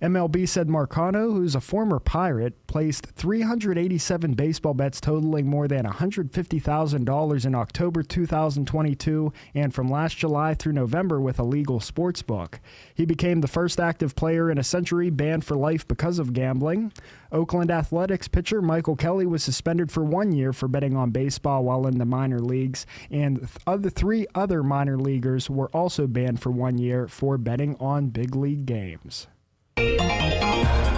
MLB said Marcano, who's a former Pirate, placed 387 baseball bets totaling more than $150,000 in October 2022 and from last July through November with a legal sports book. He became the first active player in a century banned for life because of gambling. Oakland Athletics pitcher Michael Kelly was suspended for 1 year for betting on baseball while in the minor leagues, and three other minor leaguers were also banned for 1 year for betting on big league games.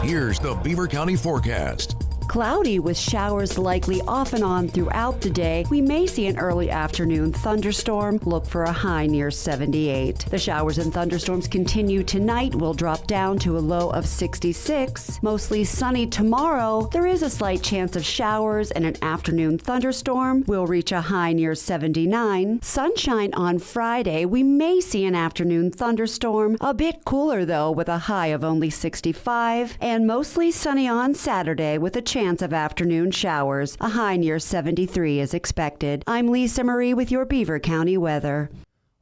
Here's the Beaver County forecast. Cloudy with showers likely off and on throughout the day. We may see an early afternoon thunderstorm. Look for a high near 78. The showers and thunderstorms continue tonight. Will drop down to a low of 66. Mostly sunny tomorrow. There is a slight chance of showers and an afternoon thunderstorm. Will reach a high near 79. Sunshine on Friday. We may see an afternoon thunderstorm. A bit cooler though, with a high of only 65. And mostly sunny on Saturday with a chance of afternoon showers. A high near 73 is expected. I'm Lisa Marie with your Beaver County weather.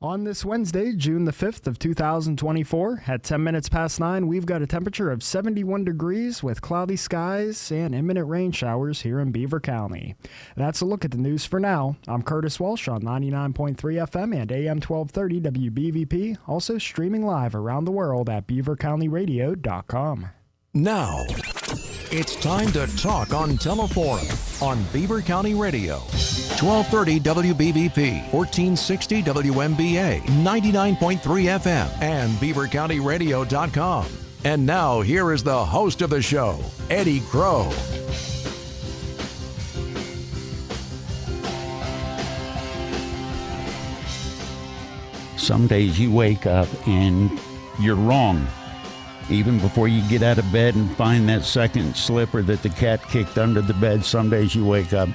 On this Wednesday, June the 5th of 2024, at 10 minutes past 9, we've got a temperature of 71 degrees with cloudy skies and imminent rain showers here in Beaver County. That's a look at the news for now. I'm Curtis Walsh on 99.3 FM and AM 1230 WBVP, also streaming live around the world at beavercountyradio.com. Now, it's time to talk on Teleforum on Beaver County Radio. 1230 WBVP, 1460 WMBA, 99.3 FM, and beavercountyradio.com. And now, here is the host of the show, Eddie Crow. Some days you wake up and you're wrong. Even before you get out of bed and find that second slipper that the cat kicked under the bed, some days you wake up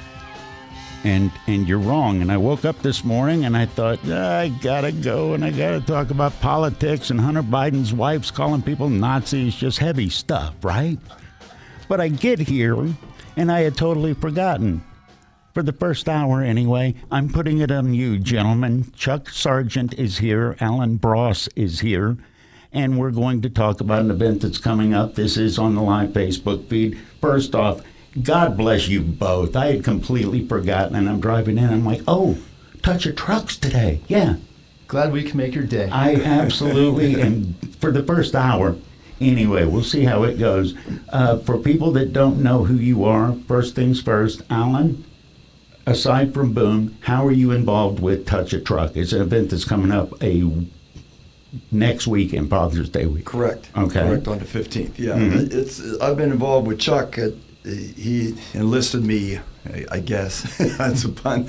and you're wrong. And I woke up this morning and I thought, I gotta go and I gotta talk about politics and Hunter Biden's wife's calling people Nazis, just heavy stuff, right? But I get here and I had totally forgotten. For the first hour anyway, I'm putting it on you, gentlemen. Chuck Sargent is here, Alan Bross is here. And we're going to talk about an event that's coming up. This is on the live Facebook feed. First off, God bless you both. I had completely forgotten, and I'm driving in. I'm like, oh, Touch of Trucks today. Yeah. Glad we can make your day. I absolutely, and for the first hour. Anyway, we'll see how it goes. For people that don't know who you are, first things first, Alan, aside from Boom, how are you involved with Touch a Truck? It's an event that's coming up next weekend, Father's Day week. Correct. Okay. Correct, on the 15th. Yeah. Mm-hmm. I've been involved with Chuck. He enlisted me, I guess, that's a pun,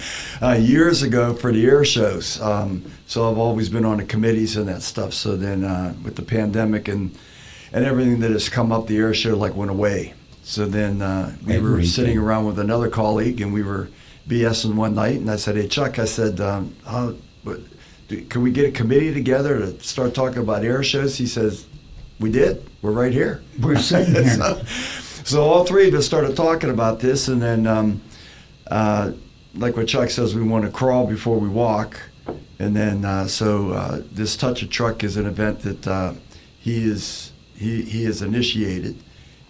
years ago for the air shows. So I've always been on the committees and that stuff. So then with the pandemic and everything that has come up, the air show went away. So then we were sitting around with another colleague and we were BSing one night. And I said, hey, Chuck, I said, can we get a committee together to start talking about air shows? He says, we did. We're right here. We're sitting here. So all three of us started talking about this, and then, like what Chuck says, we want to crawl before we walk. And then, this Touch a Truck is an event that he has initiated,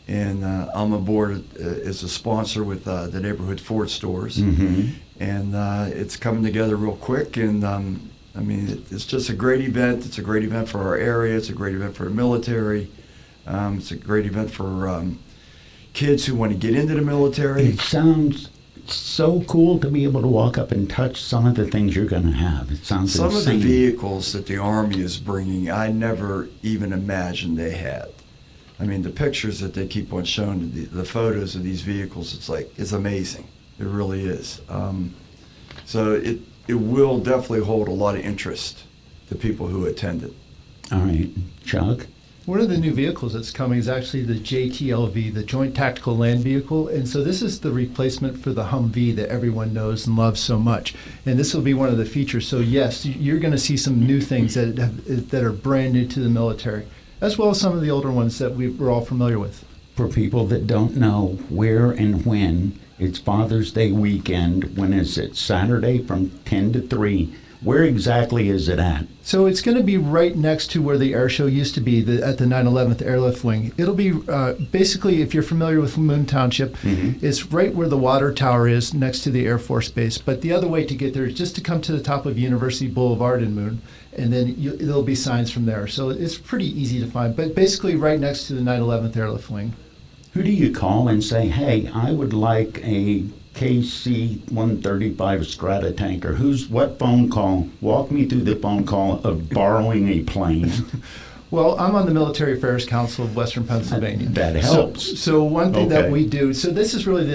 and I'm aboard as a sponsor with the neighborhood Ford stores. Mm-hmm. And it's coming together real quick, and it's just a great event. It's a great event for our area. It's a great event for the military. It's a great event for kids who want to get into the military. It sounds so cool to be able to walk up and touch some of the things you're going to have. It sounds some insane. Of the vehicles that the Army is bringing, I never even imagined they had. The pictures that they keep on showing, the photos of these vehicles, it's amazing. It really is. So it will definitely hold a lot of interest to people who attend it. All right. Chuck? One of the new vehicles that's coming is actually the JTLV, the Joint Tactical Land Vehicle. And so this is the replacement for the Humvee that everyone knows and loves so much. And this will be one of the features. So yes, you're going to see some new things that are brand new to the military, as well as some of the older ones that we're all familiar with. For people that don't know where and when, it's Father's Day weekend. When is it? Saturday from 10 to 3. Where exactly is it at? So it's going to be right next to where the air show used to be, at the 9/11th Airlift Wing. It'll be basically, if you're familiar with Moon Township, it's right where the water tower is next to the Air Force Base. But the other way to get there is just to come to the top of University Boulevard in Moon, and then there'll be signs from there. So it's pretty easy to find, but basically right next to the 9/11th Airlift Wing. Who do you call and say, hey, I would like a KC-135 Strata tanker? What phone call? Walk me through the phone call of borrowing a plane. Well, I'm on the Military Affairs Council of Western Pennsylvania. That helps. So one thing that Okay. we do, so this is really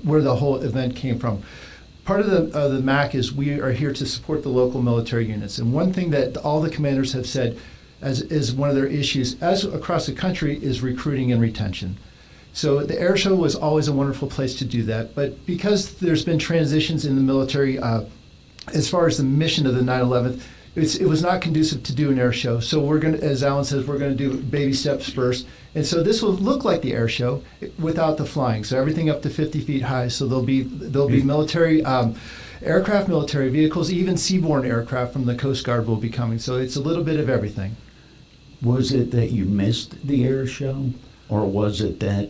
where the whole event came from. Part of the MAC is we are here to support the local military units. And one thing that all the commanders have said is one of their issues, as across the country, is recruiting and retention. So the air show was always a wonderful place to do that. But because there's been transitions in the military, as far as the mission of the 9/11, it was not conducive to do an air show. So we're going to, as Alan says, we're going to do baby steps first. And so this will look like the air show without the flying. So everything up to 50 feet high. So there'll be military aircraft, military vehicles, even seaborne aircraft from the Coast Guard will be coming. So it's a little bit of everything. Was it that you missed the air show, or was it that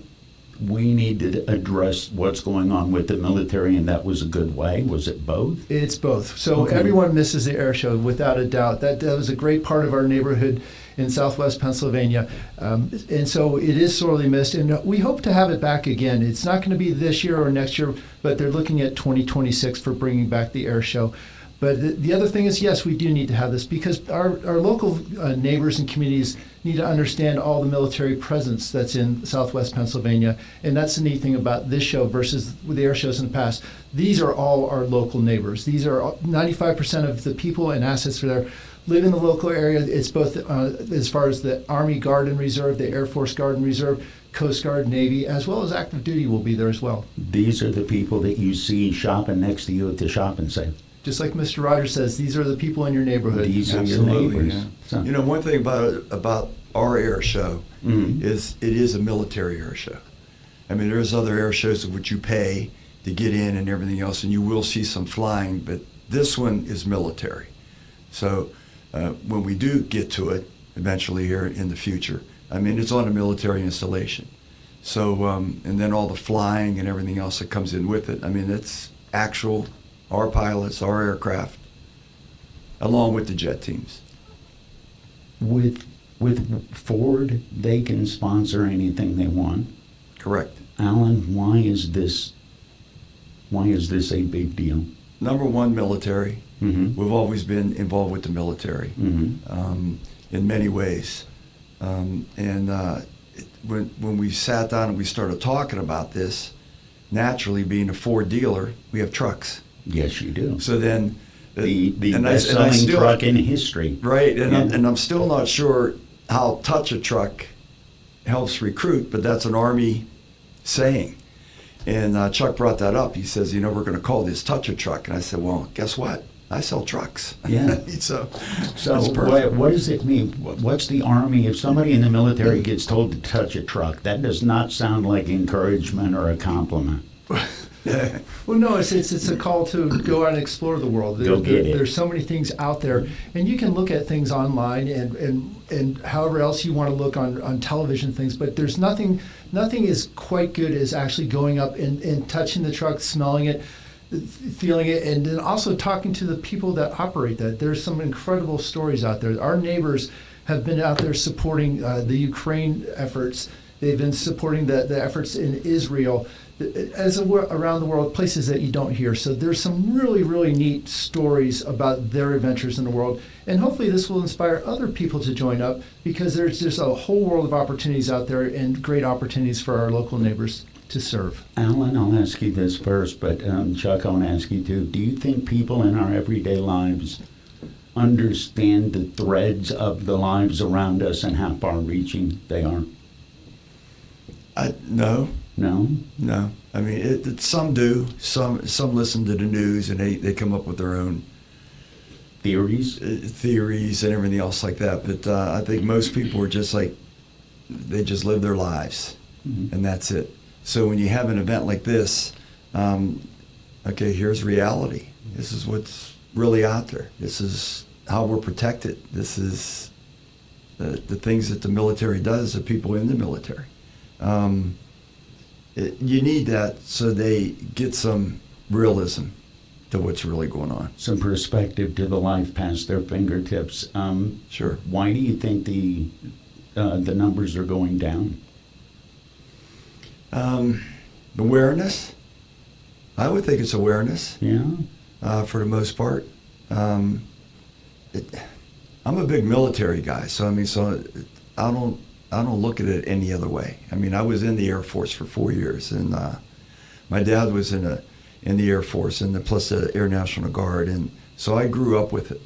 we need to address what's going on with the military and that was a good way? Was it both? It's both. So Okay. everyone misses the air show without a doubt. That was a great part of our neighborhood in southwest Pennsylvania. And so it is sorely missed. And we hope to have it back again. It's not going to be this year or next year, but they're looking at 2026 for bringing back the air show. But the other thing is, yes, we do need to have this because our local neighbors and communities need to understand all the military presence that's in southwest Pennsylvania. And that's the neat thing about this show versus the air shows in the past. These are all our local neighbors. These are 95% of the people and assets that are live in the local area. It's both as far as the Army Guard and Reserve, the Air Force Guard and Reserve, Coast Guard, Navy, as well as active duty will be there as well. These are the people that you see shopping next to you at the shopping center. Just like Mr. Rogers says, these are the people in your neighborhood. These are your Absolutely, neighbors. yeah. So- You know, one thing about our air show is it is a military air show. I mean, there's other air shows of which you pay to get in and everything else, and you will see some flying, but this one is military. So when we do get to it eventually here in the future, I mean, it's on a military installation. So, and then all the flying and everything else that comes in with it, I mean, it's actual, our pilots, our aircraft, along with the jet teams. With Ford, they can sponsor anything they want. Correct. Alan, why is this a big deal? Number one, military. Mm-hmm. We've always been involved with the military in many ways. When we sat down and we started talking about this, naturally being a Ford dealer, we have trucks. Yes, you do. So then, The and I best-selling still- truck in history. right? And, Yeah. I'm still not sure how touch a truck helps recruit, but that's an Army saying. And Chuck brought that up. He says, we're going to call this touch a truck. And I said, well, guess what? I sell trucks. Yeah. So So that's perfect. what does it mean? What's the Army? If somebody in the military gets told to touch a truck, that does not sound like encouragement or a compliment. Well, no, it's a call to go out and explore the world. Go get it. There's so many things out there, and you can look at things online and however else you want to look on television things. But there's nothing is quite good as actually going up and touching the truck, smelling it, feeling it, and then also talking to the people that operate that. There's some incredible stories out there. Our neighbors have been out there supporting the Ukraine efforts. They've been supporting the efforts in Israel, around the world, places that you don't hear. So there's some really, really neat stories about their adventures in the world. And hopefully this will inspire other people to join up because there's just a whole world of opportunities out there and great opportunities for our local neighbors to serve. Alan, I'll ask you this first, but Chuck, I want to ask you too. Do you think people in our everyday lives understand the threads of the lives around us and how far-reaching they are? No. No? No, I mean some do. Some listen to the news and they come up with their own Theories? theories and everything else like that. But I think most people are just like they just live their lives, and that's it. So when you have an event like this, okay, here's reality. This is what's really out there. This is how we're protected. This is the things that the military does, the people in the military. You need that so they get some realism to what's really going on. Some perspective to the life past their fingertips. Sure. Why do you think the numbers are going down? Awareness. I would think it's awareness. Yeah. For the most part. I'm a big military guy, so I don't look at it any other way. I mean, I was in the Air Force for 4 years, and my dad was in the Air Force, and plus the Air National Guard, and so I grew up with it.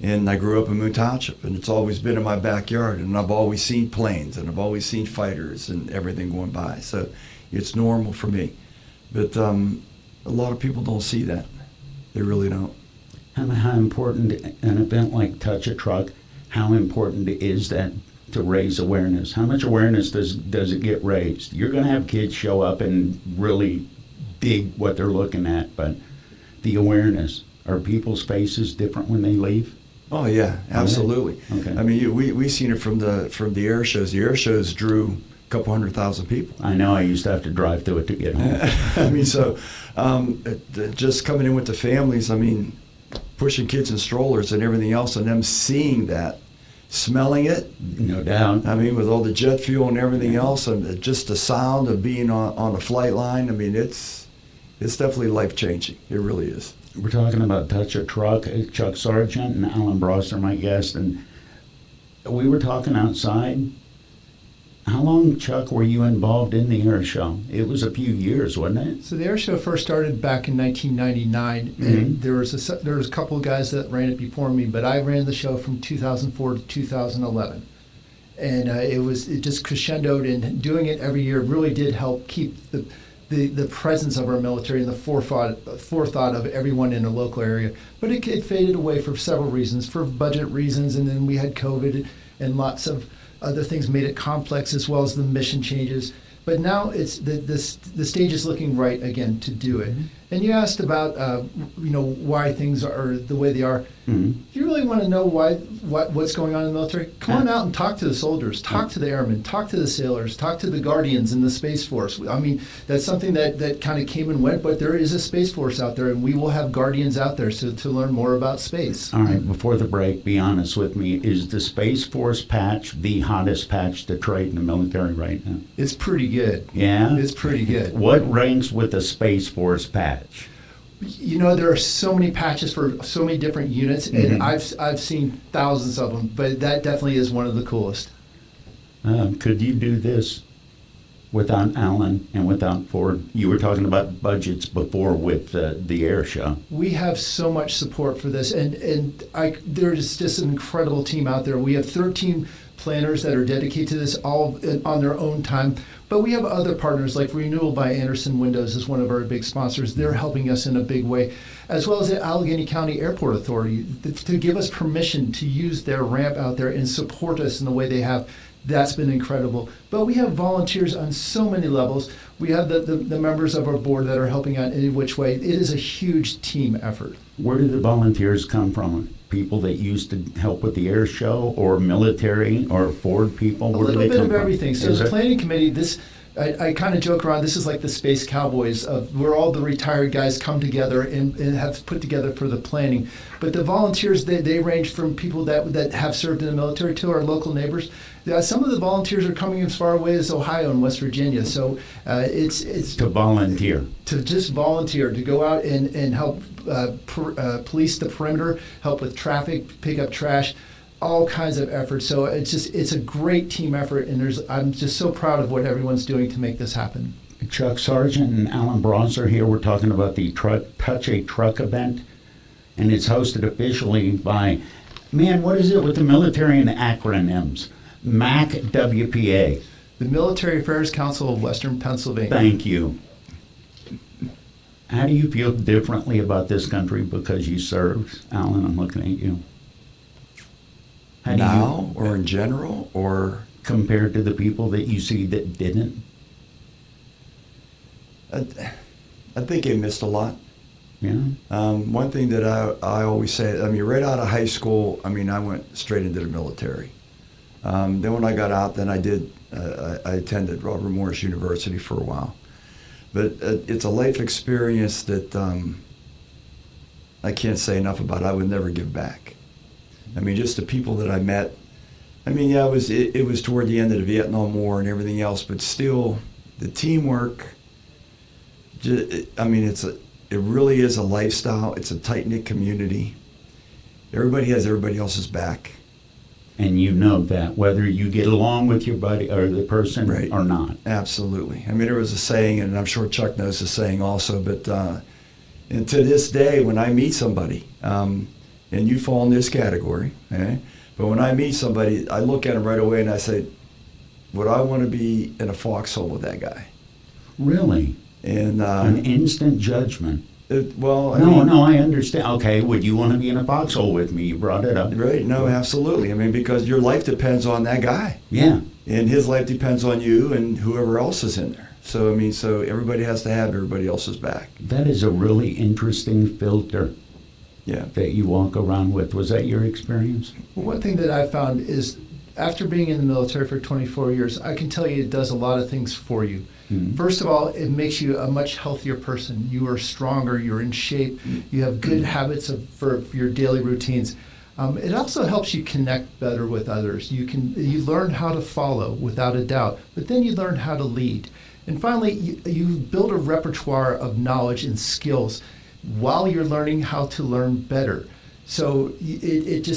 And I grew up in Moon Township, and it's always been in my backyard, and I've always seen planes, and I've always seen fighters and everything going by. So it's normal for me. But a lot of people don't see that. They really don't. How important an event like Touch a Truck, how important is that to raise awareness? How much awareness does it get raised? You're going to have kids show up and really dig what they're looking at, but the awareness, are people's faces different when they leave? Oh yeah, absolutely. Okay. I mean, we seen it from the air shows. The air shows drew a couple 100,000 people. I know. I used to have to drive through it to get home. I mean, so just coming in with the families. I mean, pushing kids in strollers and everything else, and them seeing that, smelling it. No doubt. I mean, with all the jet fuel and everything else, and just the sound of being on a flight line. I mean, it's definitely life changing. It really is. We're talking about Touch a Truck. Chuck Sargent and Alan Bross are my guests, and we were talking outside. How long, Chuck, were you involved in the air show? It was a few years, wasn't it? So the air show first started back in 1999, Mm-hmm. and there was a couple of guys that ran it before me, but I ran the show from 2004 to 2011, and it just crescendoed, and doing it every year really did help keep the presence of our military and the forethought of everyone in the local area. But it faded away for several reasons, for budget reasons, and then we had COVID and lots of other things made it complex, as well as the mission changes. But now it's the stage is looking right again to do it. And you asked about why things are the way they are. Mm-hmm. If you really want to know what's going on in the military, come on out and talk to the soldiers, talk to the airmen, talk to the sailors, talk to the guardians in the Space Force. I mean, that's something that kind of came and went, but there is a Space Force out there, and we will have guardians out there to learn more about space. All right, before the break, be honest with me. Is the Space Force patch the hottest patch to trade in the military right now? It's pretty good. Yeah? It's pretty good. What ranks with the Space Force patch? You know, there are so many patches for so many different units, and I've seen thousands of them, but that definitely is one of the coolest. Could you do this without Allen and without Ford? You were talking about budgets before with the air show. We have so much support for this, and there's just an incredible team out there. We have 13 planners that are dedicated to this, all on their own time. But we have other partners, like Renewal by Anderson Windows is one of our big sponsors. They're helping us in a big way, as well as the Allegheny County Airport Authority to give us permission to use their ramp out there and support us in the way they have. That's been incredible. But we have volunteers on so many levels. We have the members of our board that are helping out in which way. It is a huge team effort. Where do the volunteers come from? People that used to help with the air show, or military, or Ford people? A Where do little they bit come of from? everything. So the planning committee, I kind of joke around, this is like the Space Cowboys, where all the retired guys come together and have put together for the planning. But the volunteers, they range from people that have served in the military to our local neighbors. Some of the volunteers are coming as far away as Ohio and West Virginia. So it's To volunteer. to just volunteer, to go out and help police the perimeter, help with traffic, pick up trash, all kinds of efforts. So it's a great team effort, and I'm just so proud of what everyone's doing to make this happen. Chuck Sargent and Alan Bross are here. We're talking about the Touch a Truck event, and it's hosted officially by, what is it with the military and the acronyms? MAC-WPA. The Military Affairs Council of Western Pennsylvania. Thank you. How do you feel differently about this country because you served? Alan, I'm looking at you. How do Now, or in general, or compared to the people that you see that didn't? I think they missed a lot. Yeah. One thing that I always say, right out of high school, I went straight into the military. Then when I got out, then I attended Robert Morris University for a while. But it's a life experience that I can't say enough about. I would never give back. Just the people that I met. It was toward the end of the Vietnam War and everything else, but still, the teamwork. It really is a lifestyle. It's a tight-knit community. Everybody has everybody else's back. And you know that, whether you get along with your buddy or the person right. or not. Absolutely. There was a saying, and I'm sure Chuck knows the saying also, but and to this day, when I meet somebody, and you fall in this category, but when I meet somebody, I look at them right away and I say, would I want to be in a foxhole with that guy? Really? And an instant judgment. No, I understand. Okay, would you want to be in a foxhole with me? You brought it up. Right, no, absolutely. Because your life depends on that guy. Yeah. And his life depends on you and whoever else is in there. So, so everybody has to have everybody else's back. That is a really interesting filter. Yeah. That you walk around with. Was that your experience? Well, one thing that I found is after being in the military for 24 years, I can tell you it does a lot of things for you. Mm-hmm. First of all, it makes you a much healthier person. You are stronger, you're in shape, you have good habits for your daily routines. It also helps you connect better with others. You learn how to follow without a doubt, but then you learn how to lead. And finally, you build a repertoire of knowledge and skills while you're learning how to learn better. So it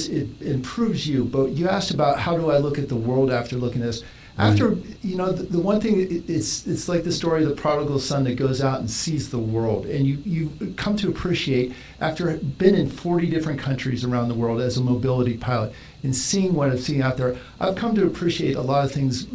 improves you. But you asked about how do I look at the world after looking at this. After, the one thing, it's like the story of the prodigal son that goes out and sees the world. And you come to appreciate, after been in 40 different countries around the world as a mobility pilot, and seeing what I've seen out there, I've come to appreciate a lot of things,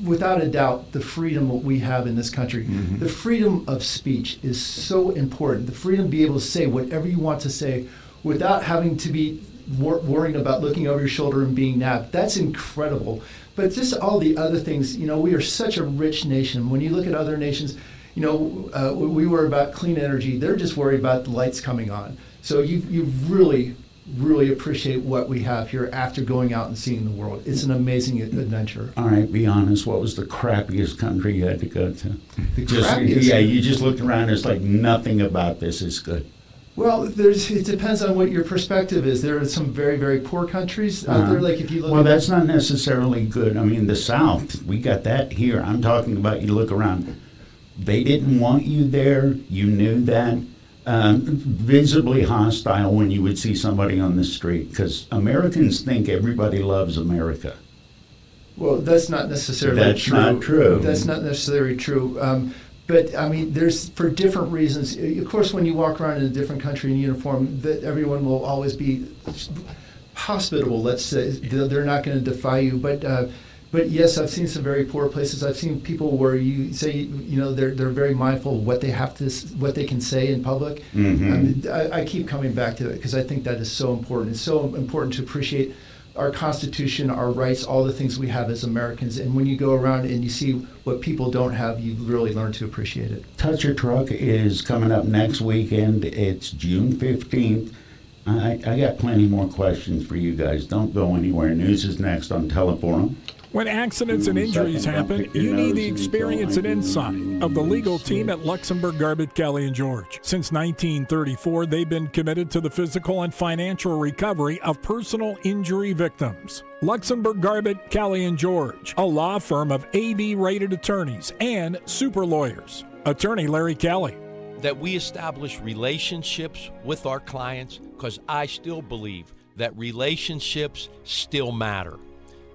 without a doubt, the freedom we have in this country. Mm-hmm. The freedom of speech is so important. The freedom to be able to say whatever you want to say without having to be worrying about looking over your shoulder and being nabbed. That's incredible. But just all the other things, we are such a rich nation. When you look at other nations, we worry about clean energy. They're just worried about the lights coming on. So you really, really appreciate what we have here after going out and seeing the world. It's an amazing adventure. All right, be honest. What was the crappiest country you had to go to? Crappiest? Yeah, you just looked around. It's like nothing about this is good. Well, it depends on what your perspective is. There are some very, very poor countries out there. Like if you look. Well, that's not necessarily good. The South, we got that here. I'm talking about you look around. They didn't want you there. You knew that. Visibly hostile when you would see somebody on the street, because Americans think everybody loves America. Well, that's not necessarily true. That's not true. That's not necessarily true. But there's, for different reasons. Of course, when you walk around in a different country in uniform, that everyone will always be hospitable. Let's say they're not going to defy you. But yes, I've seen some very poor places. I've seen people where you say, they're very mindful of what they can say in public. Mm-hmm. I keep coming back to it because I think that is so important. It's so important to appreciate our Constitution, our rights, all the things we have as Americans. And when you go around and you see what people don't have, you really learn to appreciate it. Touch Your Truck is coming up next weekend. It's June 15th. I got plenty more questions for you guys. Don't go anywhere. News is next on Teleforum. When accidents and injuries happen, you need the experience and insight of the legal team at Luxembourg, Garbett, Kelly & George. Since 1934, they've been committed to the physical and financial recovery of personal injury victims. Luxembourg, Garbett, Kelly & George, a law firm of AV-rated attorneys and super lawyers. Attorney Larry Kelly. That we establish relationships with our clients, because I still believe that relationships still matter.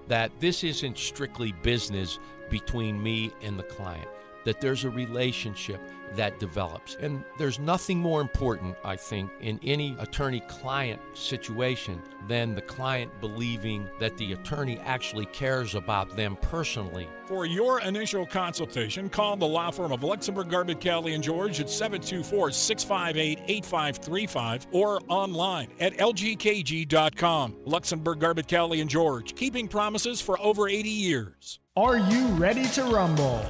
That this isn't strictly business between me and the client, that there's a relationship that develops. And there's nothing more important, I think, in any attorney-client situation than the client believing that the attorney actually cares about them personally. For your initial consultation, call the law firm of Luxembourg, Garbett, Kelly & George at 724-658-8535 or online at lgkg.com. Luxembourg, Garbett, Kelly & George, keeping promises for over 80 years. Are you ready to rumble?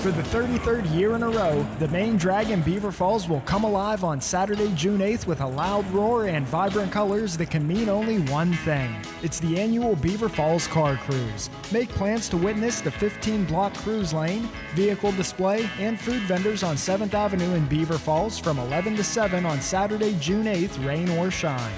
For the 33rd year in a row, the main drag in Beaver Falls will come alive on Saturday, June 8th with a loud roar and vibrant colors that can mean only one thing. It's the annual Beaver Falls Car Cruise. Make plans to witness the 15-block cruise lane, vehicle display, and food vendors on 7th Avenue in Beaver Falls from 11 to 7 on Saturday, June 8th, rain or shine.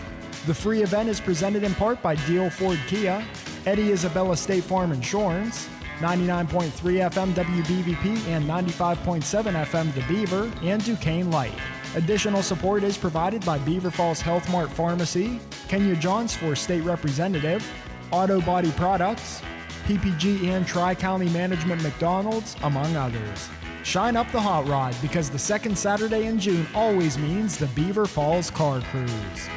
The free event is presented in part by Deal Ford Kia, Eddie Isabella State Farm Insurance, 99.3 FM WBVP and 95.7 FM The Beaver, and Duquesne Light. Additional support is provided by Beaver Falls Health Mart Pharmacy, Kenya Johns for State Representative, Auto Body Products, PPG and Tri-County Management McDonald's, among others. Shine up the hot rod because the second Saturday in June always means the Beaver Falls Car Cruise.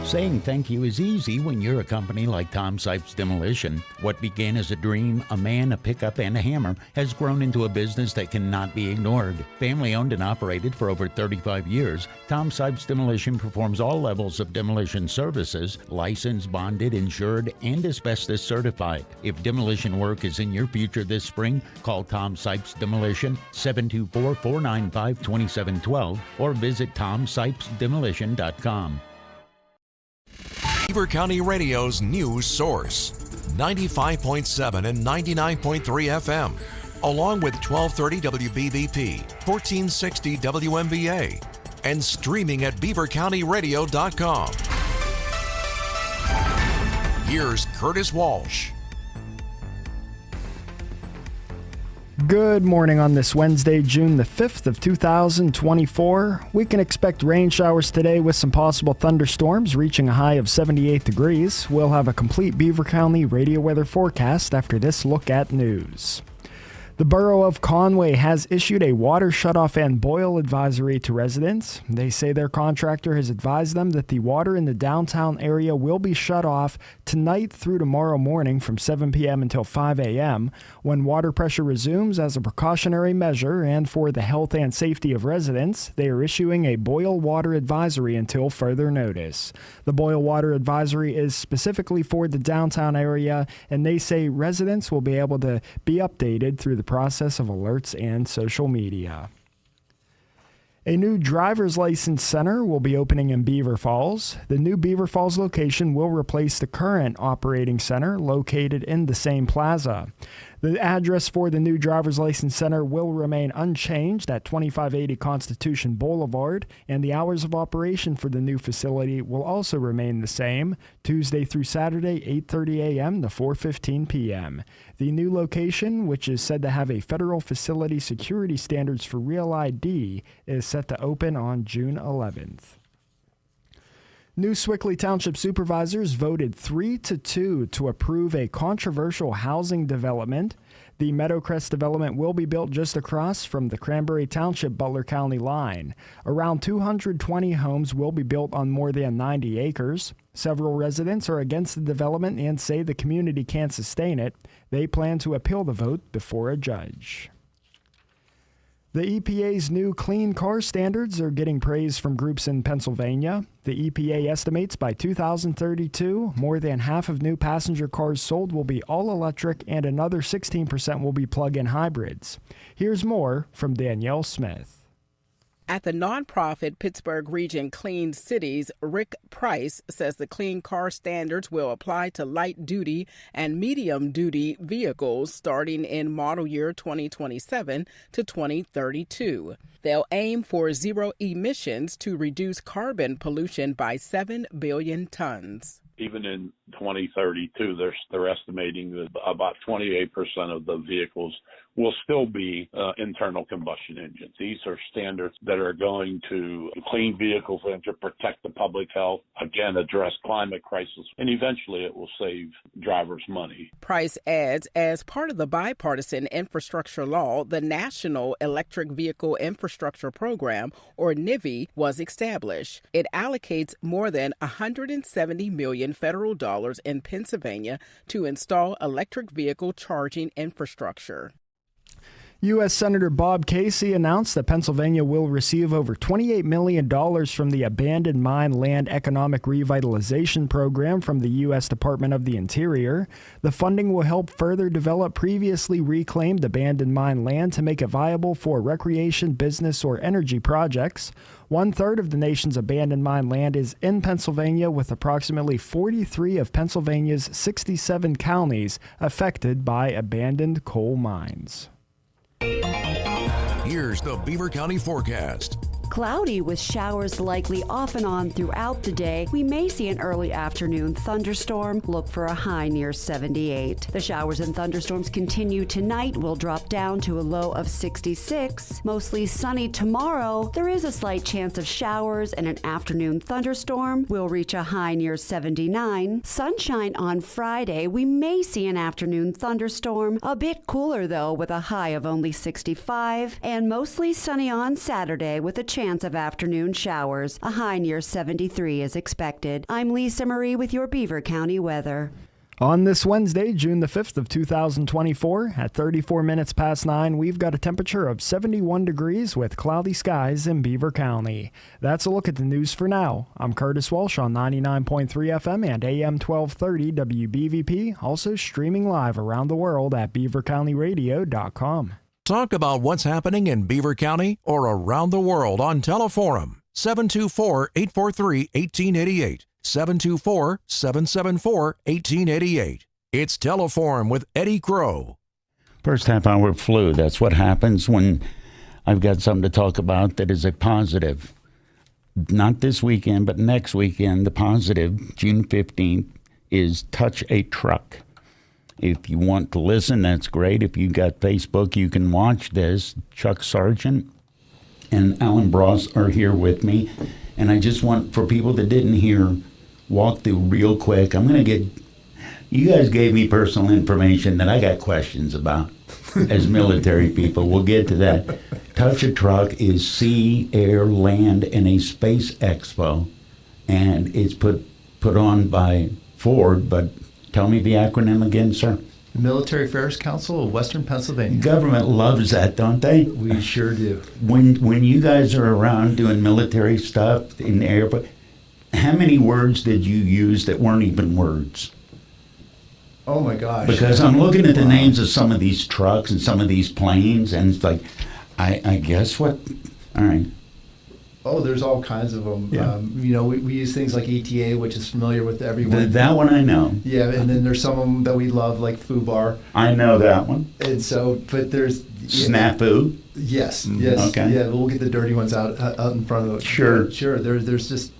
Saying thank you is easy when you're a company like Tom Sipes Demolition. What began as a dream, a man, a pickup, and a hammer has grown into a business that cannot be ignored. Family owned and operated for over 35 years, Tom Sipes Demolition performs all levels of demolition services, licensed, bonded, insured, and asbestos certified. If demolition work is in your future this spring, call Tom Sipes Demolition 724-495-2712 or visit TomSipesDemolition.com. Beaver County Radio's news source, 95.7 and 99.3 FM, along with 1230 WBVP, 1460 WMVA, and streaming at beavercountyradio.com. Here's Curtis Walsh. Good morning on this Wednesday, June the 5th of 2024. We can expect rain showers today with some possible thunderstorms reaching a high of 78 degrees. We'll have a complete Beaver County radio weather forecast after this look at news. The Borough of Conway has issued a water shutoff and boil advisory to residents. They say their contractor has advised them that the water in the downtown area will be shut off tonight through tomorrow morning from 7 p.m. until 5 a.m. when water pressure resumes as a precautionary measure and for the health and safety of residents. They are issuing a boil water advisory until further notice. The boil water advisory is specifically for the downtown area, and they say residents will be able to be updated through the process of alerts and social media. A new driver's license center will be opening in Beaver Falls. The new Beaver Falls location will replace the current operating center located in the same plaza. The address for the new driver's license center will remain unchanged at 2580 Constitution Boulevard, and the hours of operation for the new facility will also remain the same, Tuesday through Saturday, 8:30 a.m. to 4:15 p.m. The new location, which is said to have a federal facility security standards for Real ID, is set to open on June 11th. New Swickley Township supervisors voted 3-2 to approve a controversial housing development. The Meadowcrest development will be built just across from the Cranberry Township Butler County line. Around 220 homes will be built on more than 90 acres. Several residents are against the development and say the community can't sustain it. They plan to appeal the vote before a judge. The EPA's new clean car standards are getting praise from groups in Pennsylvania. The EPA estimates by 2032, more than half of new passenger cars sold will be all-electric and another 16% will be plug-in hybrids. Here's more from Danielle Smith. At the nonprofit Pittsburgh Region Clean Cities, Rick Price says the clean car standards will apply to light-duty and medium-duty vehicles starting in model year 2027 to 2032. They'll aim for zero emissions to reduce carbon pollution by 7 billion tons. Even in 2032, they're estimating that about 28% of the vehicles will still be internal combustion engines. These are standards that are going to clean vehicles and to protect the public health, again, address climate crisis, and eventually it will save drivers money. Price adds, as part of the bipartisan infrastructure law, the National Electric Vehicle Infrastructure Program, or NIVI, was established. It allocates more than $170 million federal dollars in Pennsylvania to install electric vehicle charging infrastructure. U.S. Senator Bob Casey announced that Pennsylvania will receive over $28 million from the Abandoned Mine Land Economic Revitalization Program from the U.S. Department of the Interior. The funding will help further develop previously reclaimed abandoned mine land to make it viable for recreation, business, or energy projects. 1/3 of the nation's abandoned mine land is in Pennsylvania, with approximately 43 of Pennsylvania's 67 counties affected by abandoned coal mines. Here's the Beaver County forecast. Cloudy with showers likely off and on throughout the day. We may see an early afternoon thunderstorm. Look for a high near 78. The showers and thunderstorms continue tonight. Will drop down to a low of 66. Mostly sunny tomorrow. There is a slight chance of showers and an afternoon thunderstorm. Will reach a high near 79. Sunshine on Friday. We may see an afternoon thunderstorm. A bit cooler though, with a high of only 65. And mostly sunny on Saturday with a chance of afternoon showers. A high near 73 is expected. I'm Lisa Marie with your Beaver County weather. On this Wednesday, June the 5th of 2024, at 34 minutes past 9, we've got a temperature of 71 degrees with cloudy skies in Beaver County. That's a look at the news for now. I'm Curtis Walsh on 99.3 FM and AM 1230 WBVP, also streaming live around the world at beavercountyradio.com. Talk about what's happening in Beaver County or around the world on Teleforum. 724-843-1888. 724-774-1888. It's Teleforum with Eddie Crow. First half hour flu. That's what happens when I've got something to talk about that is a positive. Not this weekend, but next weekend, the positive, June 15th, is touch a truck. If you want to listen, that's great. If you got Facebook, you can watch this. Chuck Sargent and Alan Bross are here with me. And I just want, for people that didn't hear, walk through real quick. I'm going to get, you guys gave me personal information that I got questions about as military people. We'll get to that. Touch a Truck is sea, air, land, and a space expo. And it's put on by Ford, but tell me the acronym again, sir. Military Affairs Council of Western Pennsylvania. Government loves that, don't they? We sure do. When you guys are around doing military stuff in the airport, how many words did you use that weren't even words? Oh my gosh. Because I'm looking at the names of some of these trucks and some of these planes, and it's like, I guess what? All right. Oh, there's all kinds of them. Yeah. We use things like ETA, which is familiar with everyone. That one I know. Yeah, and then there's some of them that we love, like FUBAR. I know that one. And so, but there's... Snafu. Yes, yes. Okay. Yeah, we'll get the dirty ones out in front of it. Sure. Sure, there's just...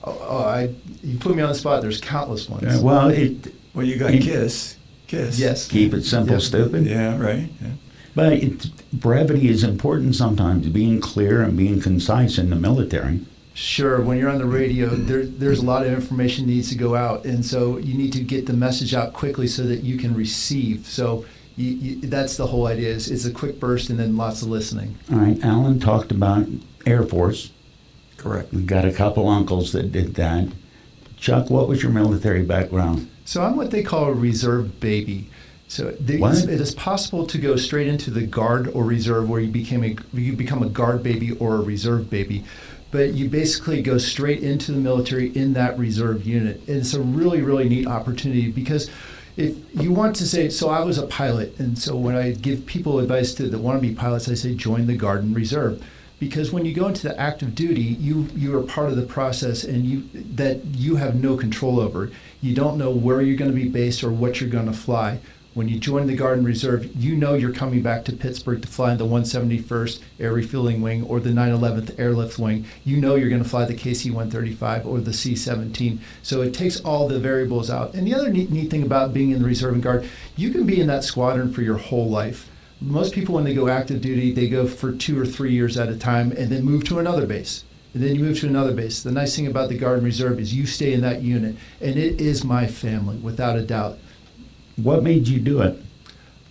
you put me on the spot. There's countless ones. Well, you got KISS. Yes. Keep it simple, stupid. Yeah, right. Yeah. But brevity is important sometimes, being clear and being concise in the military. Sure. When you're on the radio, there's a lot of information needs to go out, and so you need to get the message out quickly so that you can receive. So that's the whole idea. It's a quick burst and then lots of listening. All right. Alan talked about Air Force. Correct. We've got a couple uncles that did that. Chuck, what was your military background? So I'm what they call a reserve baby. So it is possible to go straight into the Guard or Reserve, where you become a Guard baby or a Reserve baby. But you basically go straight into the military in that Reserve unit. And it's a really, really neat opportunity, because if you want to say, so I was a pilot, and so when I give people advice that want to be pilots, I say join the Guard and Reserve. Because when you go into the active duty, you are part of the process, and you have no control over. You don't know where you're going to be based or what you're going to fly. When you join the Guard and Reserve, you know you're coming back to Pittsburgh to fly in the 171st Air Refueling Wing or the 911th Airlift Wing. You know you're going to fly the KC-135 or the C-17. So it takes all the variables out. And the other neat thing about being in the Reserve and Guard, you can be in that squadron for your whole life. Most people, when they go active duty, they go for 2 or 3 years at a time and then move to another base. And then you move to another base. The nice thing about the Guard and Reserve is you stay in that unit. And it is my family, without a doubt. What made you do it?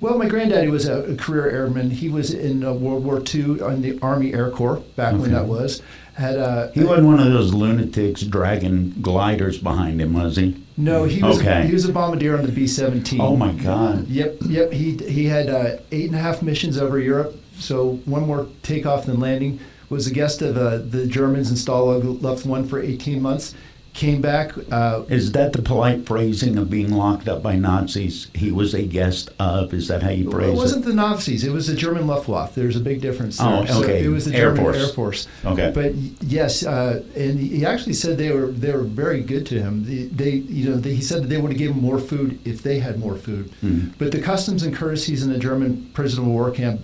Well, my granddaddy was a career airman. He was in World War II on the Army Air Corps, back when that was. He wasn't one of those lunatics dragging gliders behind him, was he? No, he was Okay. he was a bombardier on the B-17. Oh my God. Yep. He had 8.5 missions over Europe, so one more takeoff than landing. Was a guest of the Germans in Stalag Luft 1 for 18 months. Came back. Is that the polite phrasing of being locked up by Nazis? He was a guest of. Is that how you phrase It it? wasn't the Nazis. It was the German Luftwaffe. There's a big difference there. Oh, okay. So it was the Air German Force. Air Force. Okay. But yes, and he actually said they were very good to him. He said that they would have given him more food if they had more food. Mm-hmm. But the customs and courtesies in the German prisoner of war camp,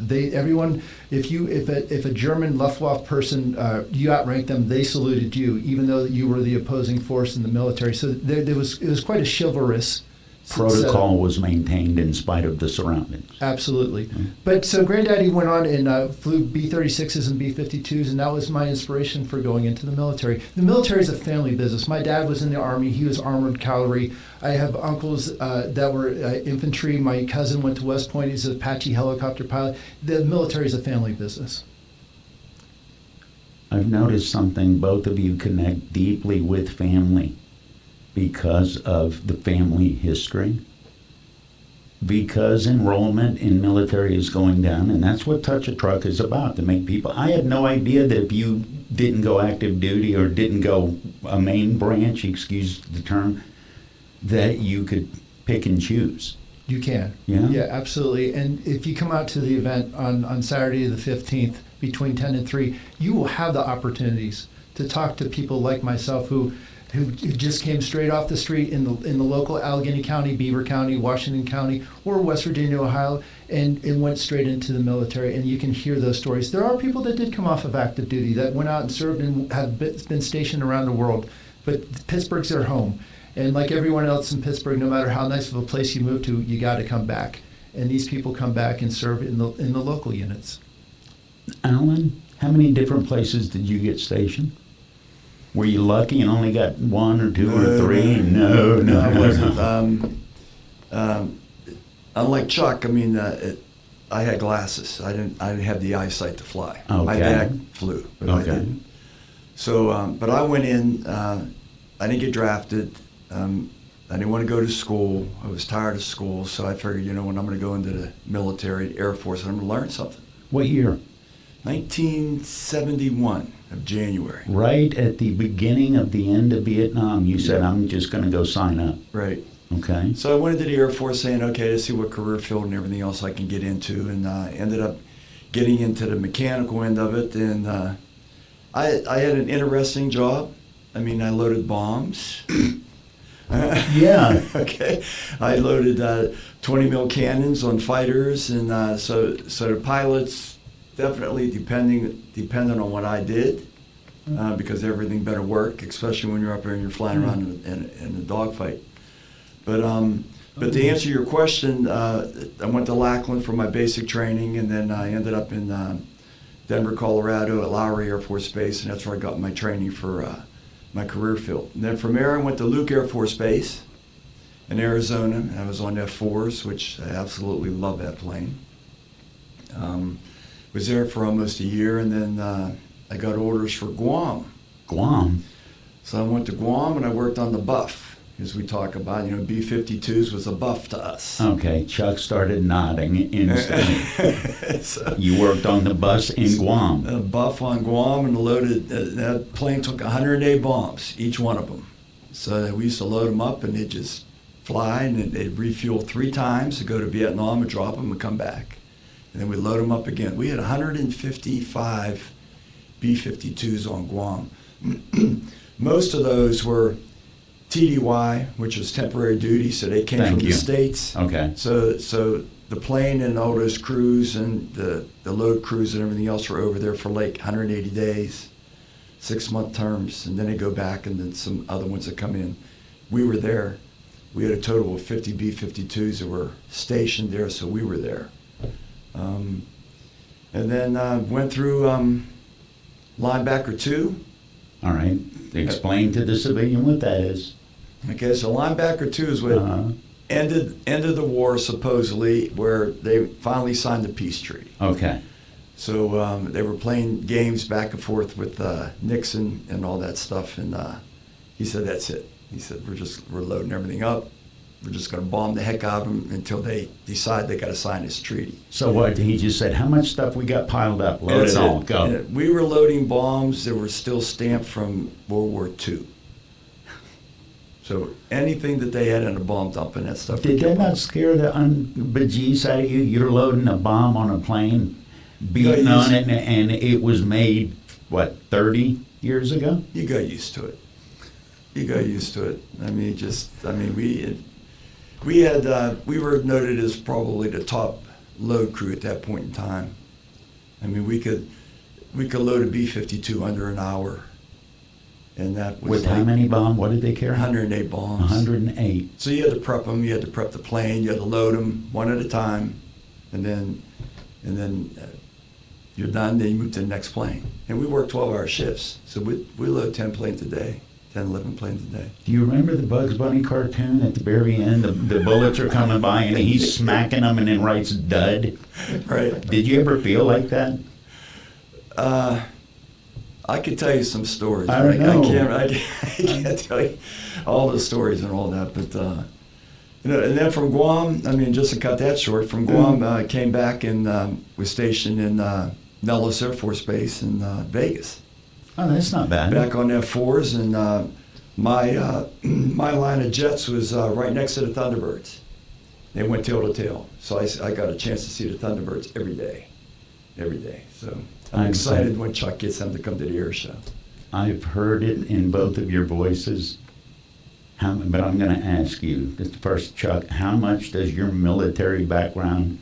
if a German Luftwaffe person you outranked them, they saluted you, even though you were the opposing force in the military. So it was quite a chivalrous Protocol was maintained in spite of the surroundings. Absolutely. But so Granddaddy went on and flew B-36s and B-52s, and that was my inspiration for going into the military. The military is a family business. My dad was in the Army. He was armored cavalry. I have uncles that were infantry. My cousin went to West Point. He's an Apache helicopter pilot. The military is a family business. I've noticed something. Both of you connect deeply with family because of the family history. Because enrollment in military is going down, and that's what Touch a Truck is about, to make people. I had no idea that if you didn't go active duty or didn't go a main branch, excuse the term, that you could pick and choose. You can. Yeah? Yeah, absolutely. And if you come out to the event on Saturday the 15th between 10 and 3, you will have the opportunities to talk to people like myself who just came straight off the street in the local Allegheny County, Beaver County, Washington County, or West Virginia, Ohio, and went straight into the military. And you can hear those stories. There are people that did come off of active duty that went out and served and have been stationed around the world. But Pittsburgh's their home. And like everyone else in Pittsburgh, no matter how nice of a place you move to, you got to come back. And these people come back and serve in the local units. Alan, how many different places did you get stationed? Were you lucky and only got one or two or three? No, I wasn't. Unlike Chuck, I mean, I had glasses. I didn't have the eyesight to fly. Okay. My dad flew, but I didn't. So, but I went in. I didn't get drafted. I didn't want to go to school. I was tired of school, so I figured, when I'm going to go into the military, Air Force, I'm going to learn something. What year? 1971 of January. Right at the beginning of the end of Vietnam, you said, I'm just going to go sign up. Right. Okay. So I went into the Air Force saying, okay, let's see what career field and everything else I can get into, and ended up getting into the mechanical end of it. And I had an interesting job. I mean, I loaded bombs. Yeah. Okay. I loaded 20 mil cannons on fighters, and so the pilots definitely dependent on what I did, because everything better work, especially when you're up there and you're flying around in a dogfight. But to answer your question, I went to Lackland for my basic training, and then I ended up in Denver, Colorado at Lowry Air Force Base, and that's where I got my training for my career field. And then from there, I went to Luke Air Force Base in Arizona, and I was on F-4s, which I absolutely love that plane. Was there for almost a year, and then I got orders for Guam. Guam? So I went to Guam, and I worked on the buff, as we talk about. B-52s was a buff to us. Okay, Chuck started nodding instantly. So, you worked on the bus in Guam. A buff on Guam, and loaded, that plane took 108 bombs, each one of them. So we used to load them up, and they'd just fly, and they'd refuel 3 times to go to Vietnam and drop them and come back. And then we load them up again. We had 155 B-52s on Guam. Most of those were TDY, which was temporary duty, so they came from the States. Okay. So the plane and all those crews and the load crews and everything else were over there for like 180 days, 6-month terms, and then they go back, and then some other ones that come in. We were there. We had a total of 50 B-52s that were stationed there, so we were there. And then went through linebacker 2. All right. Explain to the civilian what that is. Okay, so linebacker 2 is what ended the war, supposedly, where they finally signed the peace treaty. Okay. So they were playing games back and forth with Nixon and all that stuff, and he said, that's it. He said, we're loading everything up. We're just going to bomb the heck out of them until they decide they got to sign this treaty. So what, he just said, how much stuff we got piled up? Load it all, go. And we were loading bombs that were still stamped from World War II. So anything that they had in a bomb dump and that stuff. Did that not scare the bejesus out of you? You're loading a bomb on a plane, beating on it, and it was made, what, 30 years ago? You got used to it. You got used to it. I mean, we were noted as probably the top load crew at that point in time. I mean, we could load a B-52 under an hour. And that was with how many bombs? What did they carry? 108 bombs. 108. So you had to prep them. You had to prep the plane. You had to load them one at a time, and then you're done. Then you move to the next plane. And we work 12-hour shifts, so we load 10 planes a day, 10, 11 planes a day. Do you remember the Bugs Bunny cartoon at the very end? The bullets are coming by and he's smacking them and then writes "dud." Right. Did you ever feel like that? I could tell you some stories. I don't know. I can't tell you all the stories and all that, but and then from Guam, I mean, just to cut that short, from Guam, I came back and was stationed in Nellis Air Force Base in Vegas. Oh, that's not bad. Back on F-4s, and my line of jets was right next to the Thunderbirds. They went tail to tail, so I got a chance to see the Thunderbirds every day. So I'm excited when Chuck gets them to come to the air show. I've heard it in both of your voices, but I'm going to ask you, first, Chuck, how much does your military background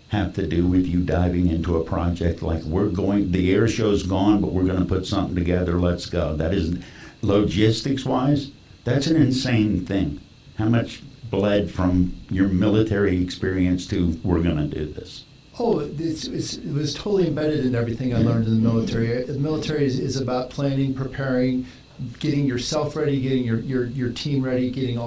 have to do with you diving into a project like the air show's gone, but we're going to put something together, let's go? That is, logistics-wise, that's an insane thing. How much bled from your military experience to we're going to do this? Oh, it was totally embedded in everything I learned in the military. The military is about planning, preparing, getting yourself ready, getting your team ready, getting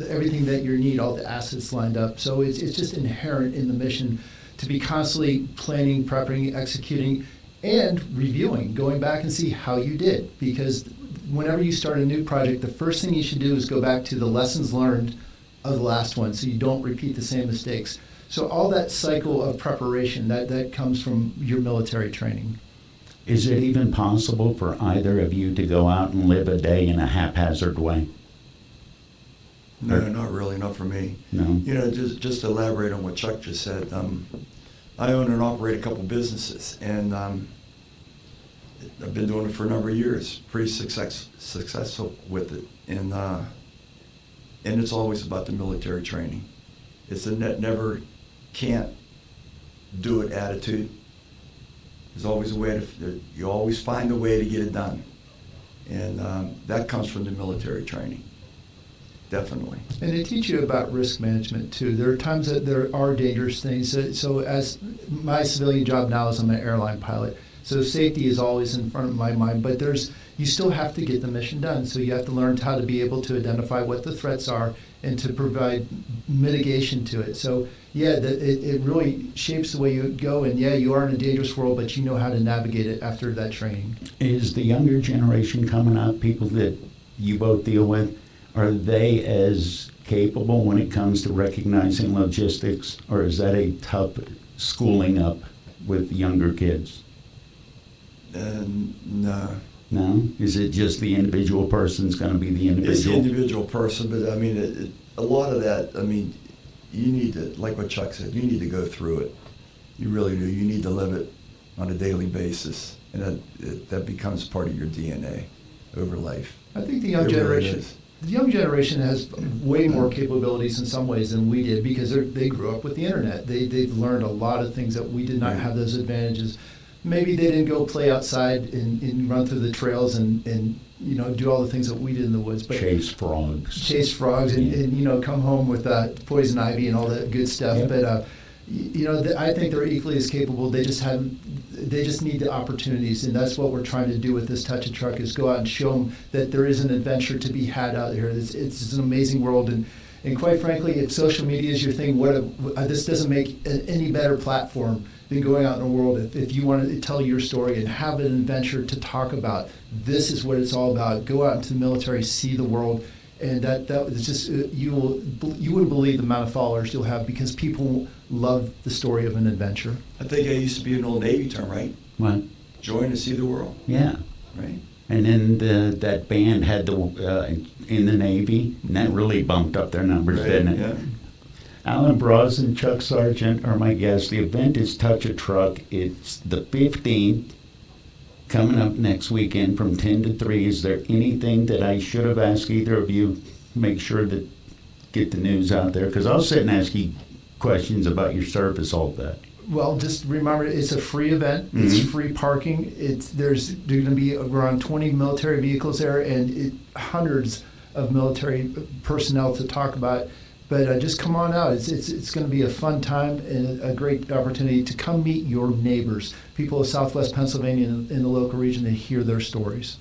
everything that you need, all the assets lined up. So it's just inherent in the mission to be constantly planning, prepping, executing, and reviewing, going back and see how you did. Because whenever you start a new project, the first thing you should do is go back to the lessons learned of the last one so you don't repeat the same mistakes. So all that cycle of preparation, that comes from your military training. Is it even possible for either of you to go out and live a day in a haphazard way? No, not really, not for me. No. You know, just to elaborate on what Chuck just said, I own and operate a couple businesses, and I've been doing it for a number of years, pretty successful with it, and it's always about the military training. It's a never can't do it attitude. There's always a way you always find a way to get it done. And that comes from the military training, definitely. And they teach you about risk management too. There are times that there are dangerous things. So as my civilian job now is I'm an airline pilot, so safety is always in front of my mind, but you still have to get the mission done. So you have to learn how to be able to identify what the threats are and to provide mitigation to it. So yeah, it really shapes the way you go, and yeah, you are in a dangerous world, but you know how to navigate it after that training. Is the younger generation coming up, people that you both deal with, are they as capable when it comes to recognizing logistics, or is that a tough schooling up with younger kids? No. No? Is it just the individual person's going to be the individual? It's the individual person, but I mean, a lot of that, I mean, you need to, like what Chuck said, you need to go through it. You really do. You need to live it on a daily basis, and that becomes part of your DNA over life. I think the young generation has way more capabilities in some ways than we did because they grew up with the internet. They've learned a lot of things that we did not have those advantages. Maybe they didn't go play outside and run through the trails and do all the things that we did in the woods. But chase frogs and come home with poison ivy and all that good stuff. Yep. But I think they're equally as capable. They just need the opportunities, and that's what we're trying to do with this Touch a Truck, is go out and show them that there is an adventure to be had out here. It's an amazing world, and quite frankly, if social media is your thing, this doesn't make any better platform than going out in the world. If you want to tell your story and have an adventure to talk about, this is what it's all about. Go out into the military, see the world, And that was just you wouldn't believe the amount of followers you'll have because people love the story of an adventure. I think it used to be an old Navy term, right? What? Join to see the world. Yeah. Right. And then that band had in the Navy, and that really bumped up their numbers, Right, didn't it? yeah. Alan Bros and Chuck Sargent are my guests. The event is Touch a Truck. It's the 15th, coming up next weekend from 10 to 3. Is there anything that I should have asked either of you? Make sure that get the news out there, because I'll sit and ask you questions about your service all day. Well, just remember, it's a free event. Mm-hmm. It's free parking. There's going to be around 20 military vehicles there and hundreds of military personnel to talk about. But just come on out. It's going to be a fun time and a great opportunity to come meet your neighbors, people of Southwest Pennsylvania in the local region, and hear their stories.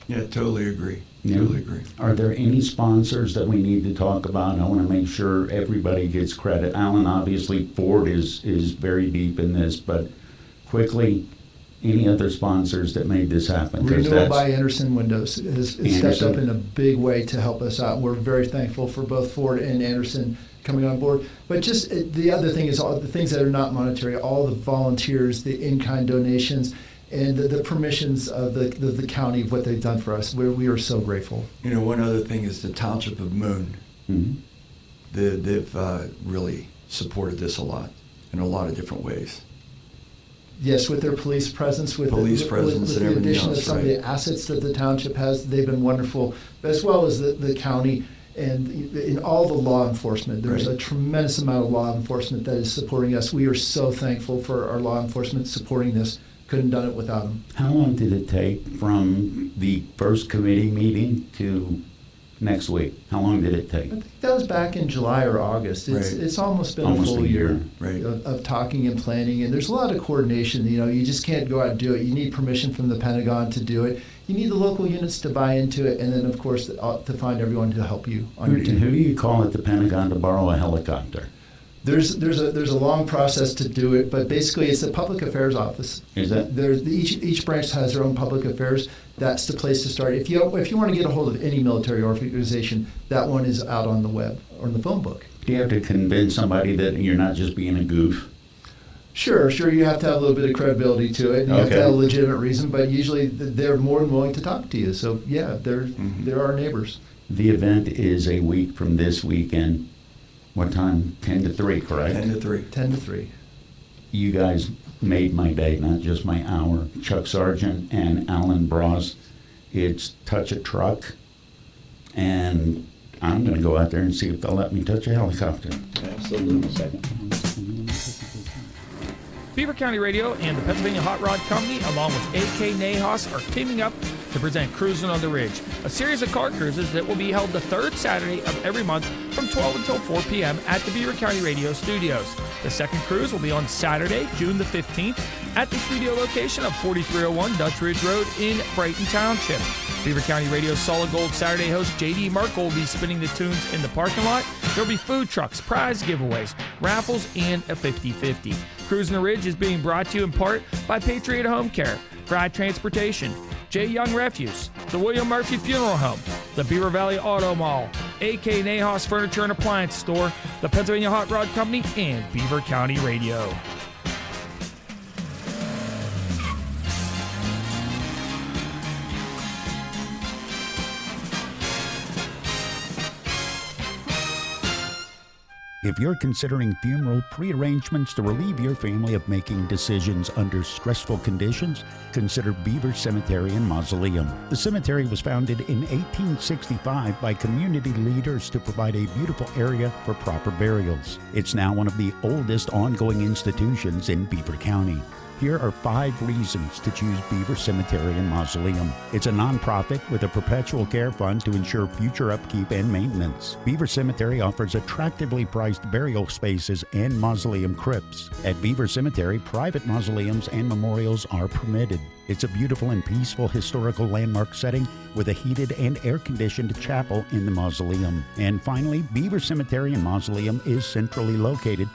Yeah, totally agree. Yeah. Totally agree. Are there any sponsors that we need to talk about? I want to make sure everybody gets credit. Alan, obviously, Ford is very deep in this, but quickly, any other sponsors that made this happen? Renewal by Anderson Windows has stepped up in a big way to help us out. We're very thankful for both Ford and Anderson coming on board. But just the other thing is all the things that are not monetary, all the volunteers, the in-kind donations, and the permissions of the county of what they've done for us. We are so grateful. You know, one other thing is the Township of Moon. Mm-hmm. They've really supported this a lot in a lot of different ways. Yes, with their police presence, with and the everything addition else, of some right. of the assets that the township has, they've been wonderful, as well as the county and in all the law enforcement. There's Right. a tremendous amount of law enforcement that is supporting us. We are so thankful for our law enforcement supporting this. Couldn't have done it without them. How long did it take from the first committee meeting to next week? How long did it take? I think that was back in July or August. It's Right. it's almost been Almost a full a year. Right. of talking and planning, and there's a lot of coordination. You know, you just can't go out and do it. You need permission from the Pentagon to do it. You need the local units to buy into it, and then of course to find everyone to help you on Who your do team. you call at the Pentagon to borrow a helicopter? There's a long process to do it, but basically it's the public affairs office. Is that? Each branch has their own public affairs. That's the place to start. If you want to get a hold of any military organization, that one is out on the web or in the phone book. Do you have to convince somebody that you're not just being a goof? Sure. You have to have a little bit of credibility to it, and you have to Okay. have a legitimate reason. But usually they're more than willing to talk to you. So yeah, they're our neighbors. The event is a week from this weekend. What time? 10 to 3, correct? 10 to 3. 10 to 3. You guys made my day, not just my hour. Chuck Sargent and Alan Bros. It's Touch a Truck, and I'm going to go out there and see if they'll let me touch a helicopter. Absolutely. Beaver County Radio and the Pennsylvania Hot Rod Company, along with AK Nahas, are teaming up to present Cruising on the Ridge, a series of car cruises that will be held the third Saturday of every month from 12 until 4 p.m. at the Beaver County Radio studios. The second cruise will be on Saturday, June the 15th, at the studio location of 4301 Dutch Ridge Road in Brighton Township. Beaver County Radio's Solid Gold Saturday host J.D. Merkel will be spinning the tunes in the parking lot. There will be food trucks, prize giveaways, raffles, and a 50-50. Cruising the Ridge is being brought to you in part by Patriot Home Care, Pride Transportation, J. Young Refuse, the William Murphy Funeral Home, the Beaver Valley Auto Mall, A.K. Nahas Furniture and Appliance Store, the Pennsylvania Hot Rod Company, and Beaver County Radio. If you're considering funeral prearrangements to relieve your family of making decisions under stressful conditions, consider Beaver Cemetery and Mausoleum. The cemetery was founded in 1865 by community leaders to provide a beautiful area for proper burials. It's now one of the oldest ongoing institutions in Beaver County. Here are 5 reasons to choose Beaver Cemetery and Mausoleum. It's a nonprofit with a perpetual care fund to ensure future upkeep and maintenance. Beaver Cemetery offers attractively priced burial spaces and mausoleum crypts. At Beaver Cemetery, private mausoleums and memorials are permitted. It's a beautiful and peaceful historical landmark setting with a heated and air-conditioned chapel in the mausoleum. And finally, Beaver Cemetery and Mausoleum is centrally located